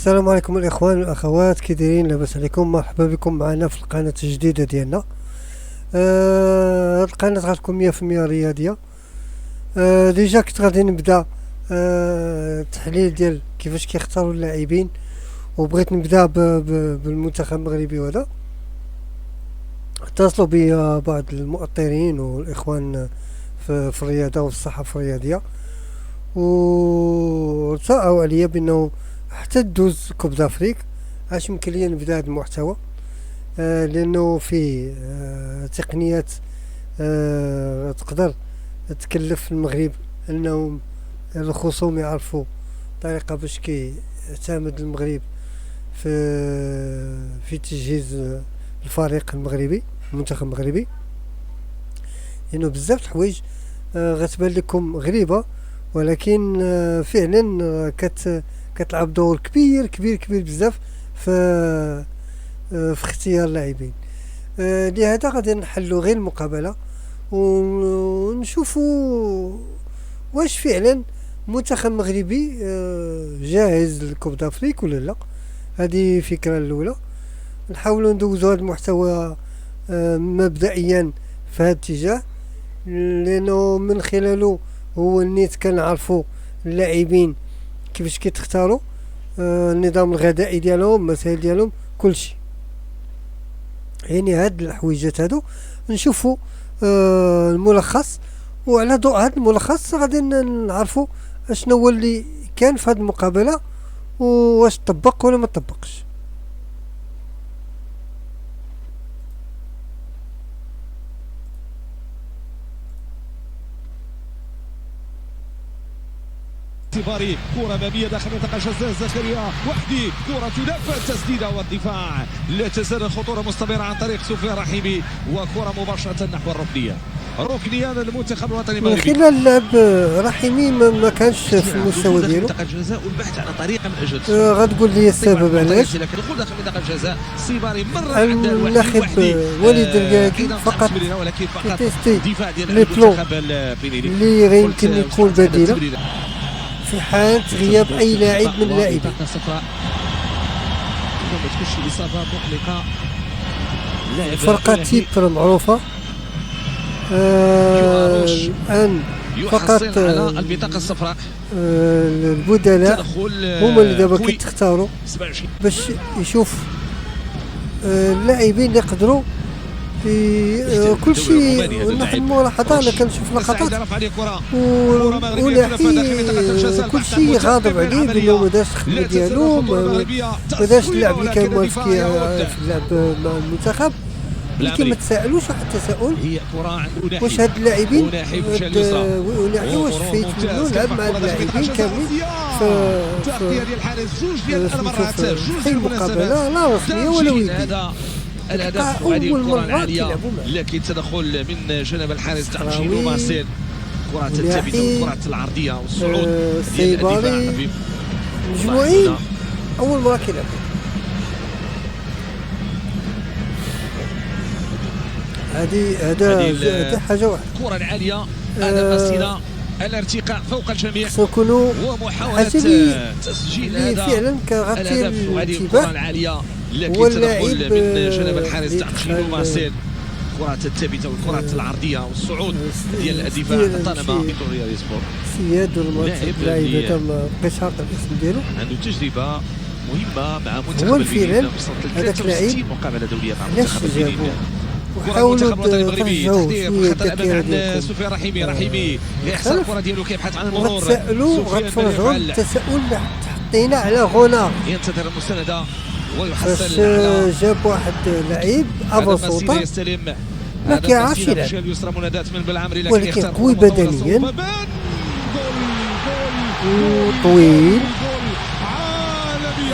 السلام عليكم الاخوان والاخوات، كي دايرين؟ لاباس عليكم؟ مرحبا بكم معنا في القناه الجديده ديالنا. هاد القناه غتكون 100% رياضيه. ديجا كنت غادي نبدا التحليل ديال كيفاش كيختاروا اللاعبين، وبغيت نبدا بالمنتخب المغربي. وهذا اتصلوا بي بعض المؤطرين والاخوان في الرياضه والصحافه الرياضيه، ورساو عليا بانه حتى دوز كوب دافريك اش يمكن لي نبدا هذا المحتوى، لانه فيه تقنيات تقدر تكلف المغرب انهم الخصوم يعرفوا طريقه باش كيعتمد المغرب في تجهيز الفريق المغربي، المنتخب المغربي، لانه بزاف د الحوايج غتبان لكم غريبه، ولكن فعلا كتلعب دور كبير كبير كبير بزاف في اختيار اللاعبين. لهذا غادي نحلو غير المقابله ونشوفوا واش فعلا منتخب مغربي جاهز لكوب دافريك ولا لا. هذه فكره الاولى. نحاولوا ندوزوا هذا المحتوى مبدئيا في هذا الاتجاه، لانه من خلاله هو النيت كنعرفوا اللاعبين كيفاش كيتختاروا، النظام الغذائي ديالهم، المسائل ديالهم، كلشي. يعني هاد الحويجات هادو نشوفوا الملخص، وعلى ضوء هذا الملخص غادي نعرفوا اشنو هو اللي كان في هذه المقابله، واش طبق ولا ما طبقش. اعتباري كرة أمامية داخل منطقة جزاء زكريا وحدي، كرة تنفذ، تسديدة والدفاع، لا تزال الخطورة مستمرة عن طريق سفيان رحيمي، وكرة مباشرة نحو الركنية. ركنية للمنتخب الوطني من المغربي. خلال اللعب رحيمي ما كانش في المستوى ديالو. منطقة الجزاء والبحث عن طريقة من أجل غتقول لي السبب علاش. لكن دخول داخل منطقة الجزاء سيباري مرة عند اللاعب وليد الركراكي فقط كيتيستي لي بلون اللي يمكن يكون بديلة في حالة غياب أي لاعب من اللاعبين. فرقة تيبر معروفة الآن، فقط البطاقة الصفراء. البدلاء هما اللي دابا كيتختاروا باش يشوف اللاعبين اللي يقدروا كل شيء. نحن ملاحظة انا كنشوف لقطات ونحي كل شيء غاضب عليه بانه ما دارش الخدمه ديالو، ما دارش اللعب اللي كان واقف في اللعب مع المنتخب. ولكن ما تساءلوش واحد التساؤل، واش هاد اللاعبين وناحي واش فايت منو لعب مع اللاعبين كاملين في المقابله لا رسميه ولا وديه. أول مرة كيلعبوا، لكن تدخل من جانب الحارس تاع جينو مارسيل، كرة الثابتة والكرة العرضية والصعود سيباري مجموعين أول مرة كيلعبوا. هذا حاجة واحدة. الكرة العالية مسيرة الارتقاء فوق الجميع، سنكونوا ومحاولة تسجيل هذا فعلا كغتير الكرة العالية، لكن تدخل من جانب الحارس تاع جينو مارسيل، الكرة الثابتة والكرة العرضية والصعود ديال الدفاع طالما بكوريا سبور. سياد اللاعب هذا ما بقاش عارف الاسم ديالو، عنده تجربة مهمة مع منتخب البنين، وصلت ل 63 مقابلة دولية مع منتخب البنين. وحاولوا ترجعوا شويه خطا الامام عند سفيان رحيمي. رحيمي يحصل الكره ديالو كيبحث عن المرور. غتسالوا غتفرجوا التساؤل اللي حطينا على غونار، ينتظر المسانده ويحصل على جاب واحد لعيب ابو سلطان يستلم، ما كيعرفش يلعب، اليسرى منادات من بالعمري، ولكن قوي بدنيا وطويل. عالمي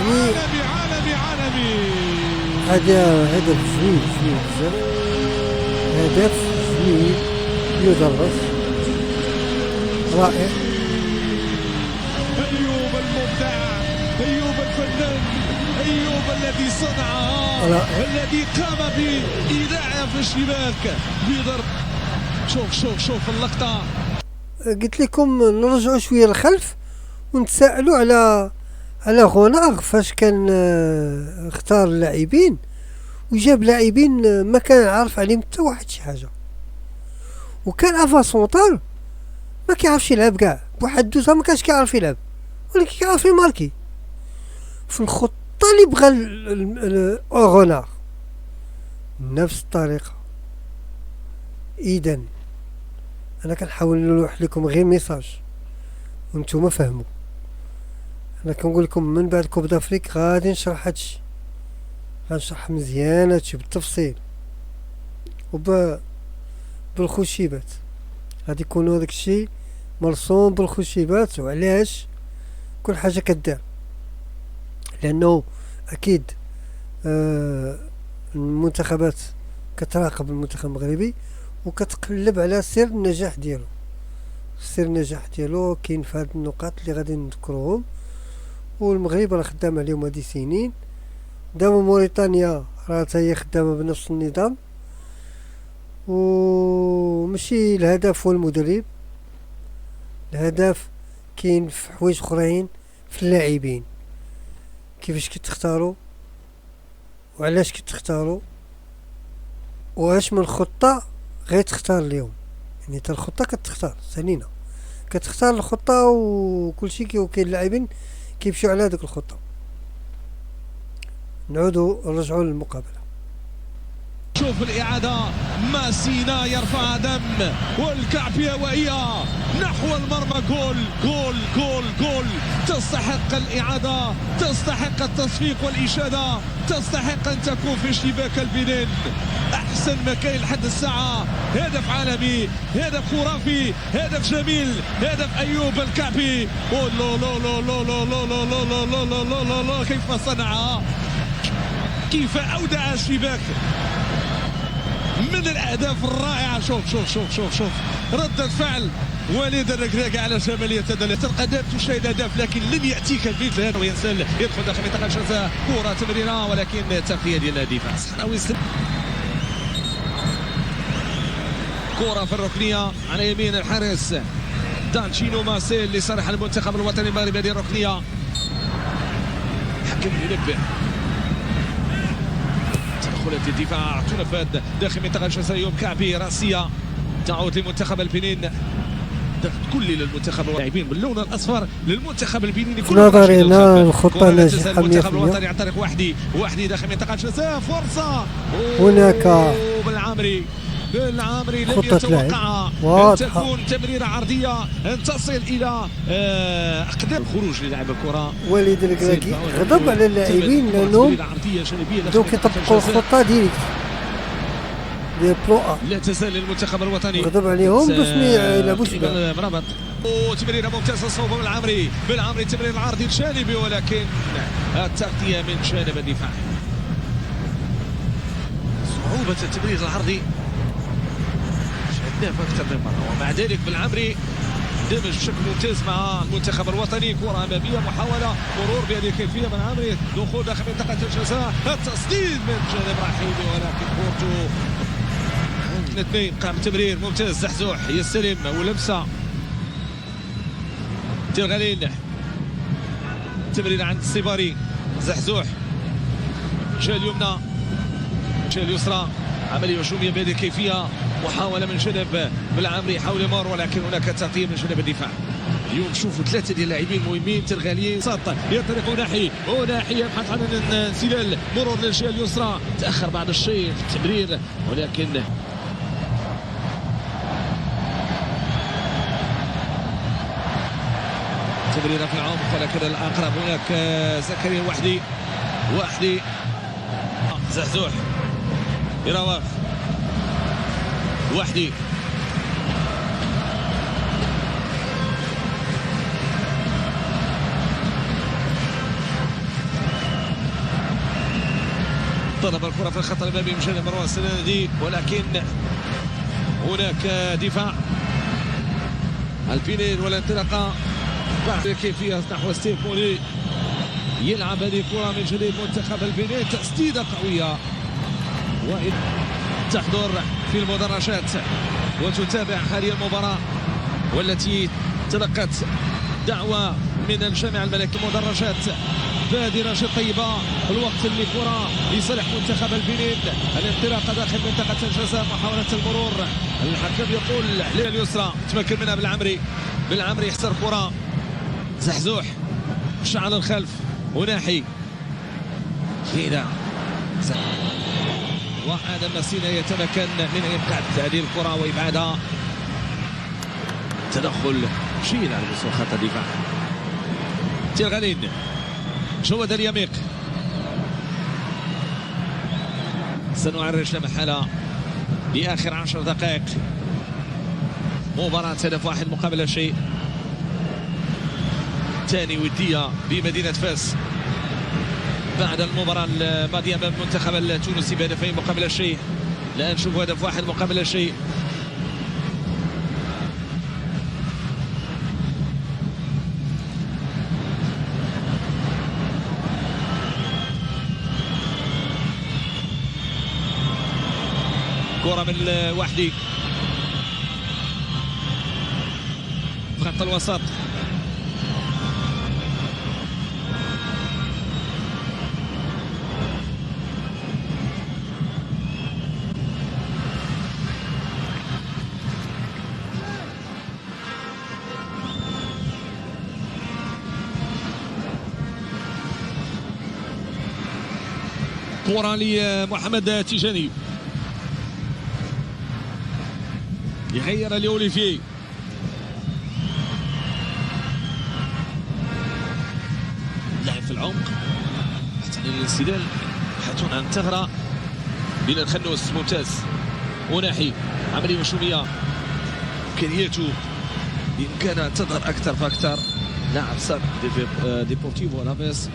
هذا هدف جميل بزاف، هدف جميل يدرس رائع. أيوب المبدع، أيوب الفنان، أيوب الذي صنع، الذي قام بإيداعها في الشباك بضرب. شوف اللقطة. قلت لكم نرجعوا شويه للخلف ونتساءلوا على الوغ اونار فاش كان اختار اللاعبين وجاب لاعبين ما كان عارف عليهم حتى واحد شي حاجه، وكان افا سونطال ما كيعرفش يلعب كاع بواحد دوزا، ما كانش كيعرف يلعب ولكن كيعرف يماركي في الخطه اللي بغى اورونار نفس الطريقه. اذا انا كنحاول نلوح لكم غير ميساج وانتم فهموا. انا كنقول لكم من بعد كوب دافريك غادي نشرح هادشي، غنشرح مزيان هادشي بالتفصيل بالخشيبات، غادي يكونوا هذاك الشيء مرسوم بالخشيبات وعلاش كل حاجه كدار. لانه اكيد المنتخبات كتراقب المنتخب المغربي وكتقلب على سر النجاح ديالو. سر النجاح ديالو كاين في هاد النقاط اللي غادي نذكروهم، والمغرب راه خدام عليهم هادي سنين. دابا موريتانيا راه هي خدامه بنفس النظام، ومشي الهدف هو المدرب، الهدف كاين في حوايج اخرين في اللاعبين، كيفاش كتختاروا وعلاش كتختاروا واش من خطه غير تختار اليوم. يعني حتى الخطه كتختار سنينه، كتختار الخطه وكل شيء، وكاين اللاعبين كيمشيو على هذيك الخطه. نعودوا نرجعوا للمقابله. شوف الإعادة، ماسينا يرفع دم والكعبية وهي نحو المرمى. جول جول جول جول. تستحق الإعادة، تستحق التصفيق والإشادة، تستحق أن تكون في شباك البنين. أحسن ما كاين لحد الساعة. هدف عالمي، هدف خرافي، هدف جميل، هدف أيوب الكعبي. لو لو لو لو لو لو لو لو لو لو لو لو لو كيف صنعها، كيف أودع الشباك. من الأهداف الرائعة. شوف شوف شوف شوف شوف ردة فعل وليد الركراكي على شمالية التدلل. تلقى تشاهد هدف لكن لن يأتيك مثل هذا وينسل يدخل داخل منطقة الجزاء. كرة تمريرة ولكن تغطية ديال الدفاع الصحراوي. كرة في الركنية على يمين الحارس دانشينو ماسيل لصالح المنتخب الوطني المغربي. هذه الركنية حكم ينبه. تدخلات الدفاع تنفذ داخل منطقة الجزاء. يوم كعبي راسية تعود لمنتخب البنين. كل للمنتخب اللاعبين باللون الاصفر للمنتخب البنيني. في نظرنا الخطه ناجحه 100%. المنتخب الوطني عن طريق وحدي داخل منطقة الجزاء. فرصة هناك بالعامري لم خطة يتوقعها. تكون تمريرة عرضية أن تصل إلى أقدام الخروج للاعب الكرة. وليد الركراكي غضب على اللاعبين لأنهم بداو كيطبقوا الخطة ديال برو. لا تزال المنتخب الوطني غضب عليهم باش ما يلعبوش بها. مرابط وتمريرة ممتازة صوبة بالعامري التمرير العرضي الجانبي ولكن التغطية من جانب الدفاع. صعوبة التمرير العرضي شاهدناه أكثر من مرة، ومع ذلك بالعمري دمج بشكل ممتاز مع المنتخب الوطني. كرة أمامية، محاولة مرور بهذه الكيفية من عمري، دخول داخل منطقة الجزاء، التصديد من جانب رحيمي ولكن كورتو اثنين. قام تمرير ممتاز، زحزوح يستلم ولمسة تيرغالين، تمرير عند السيباري. زحزوح جا اليمنى جا اليسرى، عملية هجومية بهذه الكيفية، محاولة من جانب بالعامري يحاول يمر ولكن هناك تغطية من جانب الدفاع. اليوم شوفوا ثلاثة ديال اللاعبين مهمين. ترغالي ساط ينطلق وناحي يبحث عن انسلال، مرور للجهة اليسرى، تأخر بعض الشيء في التمرير ولكن تمريرة في العمق ولكن الأقرب هناك زكريا وحدي زحزوح يراوغ وحدي طلب الكرة في الخط الأمامي من جانب مروان السنادي ولكن هناك دفاع البنين والانطلاقة بعد كيفية نحو ستيف مولي. يلعب هذه الكرة من جانب منتخب البنين، تسديدة قوية تحضر في المدرجات وتتابع هذه المباراة والتي تلقت دعوة من الجامعة الملكية. مدرجات بادرة جد طيبة. الوقت اللي كرة لصالح منتخب البنين. الانطلاقة داخل منطقة الجزاء، محاولة المرور. الحكم يقول لليسرى، تمكن منها بالعمري يخسر كرة. زحزوح مشى على الخلف وناحي كذا، وآدم مسينا يتمكن من إبقاء هذه الكرة وإبعادها. تدخل جيد على مستوى خط الدفاع. تيرغالين، جواد اليميق، سنعرج لا محالة لآخر 10 دقائق. مباراة هدف واحد مقابل لا شيء. ثاني ودية بمدينة فاس بعد المباراة الماضية أمام المنتخب التونسي بهدفين مقابل لا شيء. الآن نشوف هدف واحد مقابل لا شيء. كرة من الوحدي في خط الوسط. كرة لمحمد تيجاني، يغير لأوليفي. لعب في العمق حتى للانسدال، يبحثون عن ثغرة. بلال خنوس ممتاز، وناحي عملية وشومية، إمكانياته بإمكانها تظهر أكثر فأكثر. لاعب سابق ديبورتيفو ألافيس،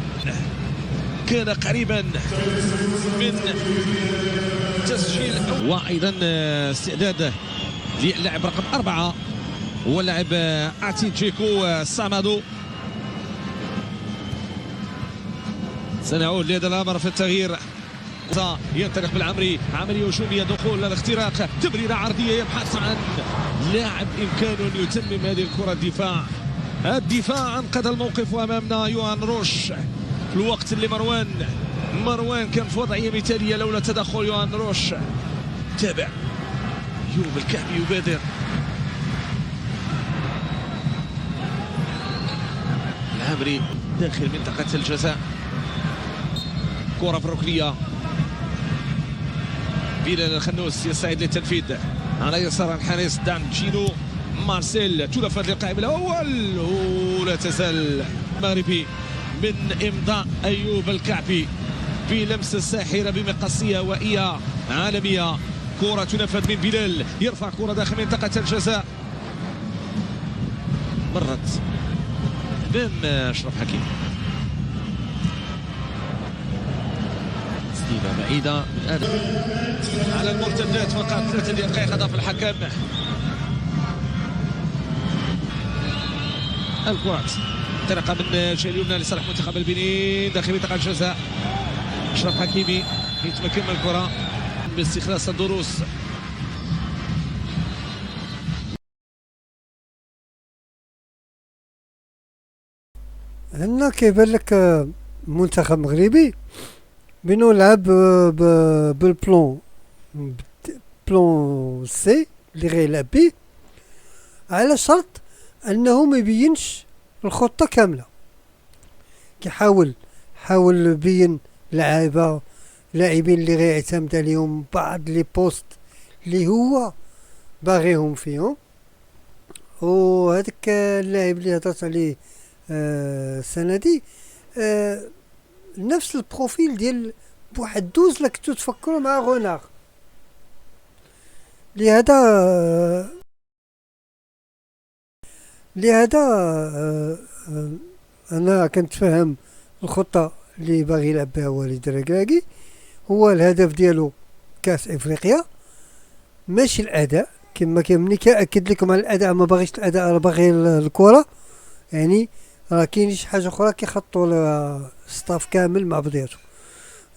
كان قريبا من تسجيل، وأيضا استعداد للاعب رقم 4 هو اللاعب أعتي جيكو سامادو. سنعود لهذا الأمر في التغيير. ينطلق بالعمري، عملية هجومية، دخول الاختراق، تمريرة عرضية، يبحث عن لاعب إمكانه أن يتمم هذه الكرة. الدفاع أنقذ الموقف، وأمامنا يوهان روش في الوقت اللي مروان كان في وضعية مثالية لولا تدخل يوهان روش. تابع أيوب الكعبي يبادر. العمري داخل منطقة الجزاء، كرة في الركنية. بلال الخنوس يستعد للتنفيذ على يسار الحارس دان جينو مارسيل. تلفت للقائم الأول ولا تزال المغربي من إمضاء أيوب الكعبي بلمسة ساحرة بمقصية هوائية عالمية. كرة تنفذ من بلال، يرفع كرة داخل منطقة الجزاء، مرت أمام أشرف حكيمي. تسديدة بعيدة من آدم على المرتدات، فقط 3 دقائق أضاف الحكم. الكرات انطلاقة من الجهة اليمنى لصالح منتخب البنين داخل منطقة الجزاء. أشرف حكيمي يتمكن من الكرة باستخلاص الدروس. هنا كيبان لك منتخب مغربي بينو لعب بالبلون سي اللي غيلعب بيه، على شرط انه ما يبينش الخطة كاملة. كيحاول يبين لاعبين اللي غيعتمد عليهم بعض لي بوست اللي هو باغيهم فيهم. وهذاك اللاعب اللي هضرت عليه السنة دي نفس البروفيل ديال بواحد دوز لك تفكروا مع غونار. لهذا انا كنتفهم الخطة اللي باغي يلعب بها وليد الركراكي. هو الهدف ديالو كاس افريقيا، ماشي الاداء. كما ملي كاكد لكم على الاداء، ما باغيش الاداء، راه باغي الكرة. يعني راه كاين شي حاجه اخرى كيخطوا الستاف كامل مع بعضياتو.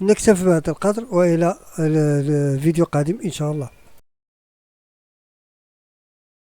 نكتفي بهذا القدر، والى الفيديو قادم ان شاء الله.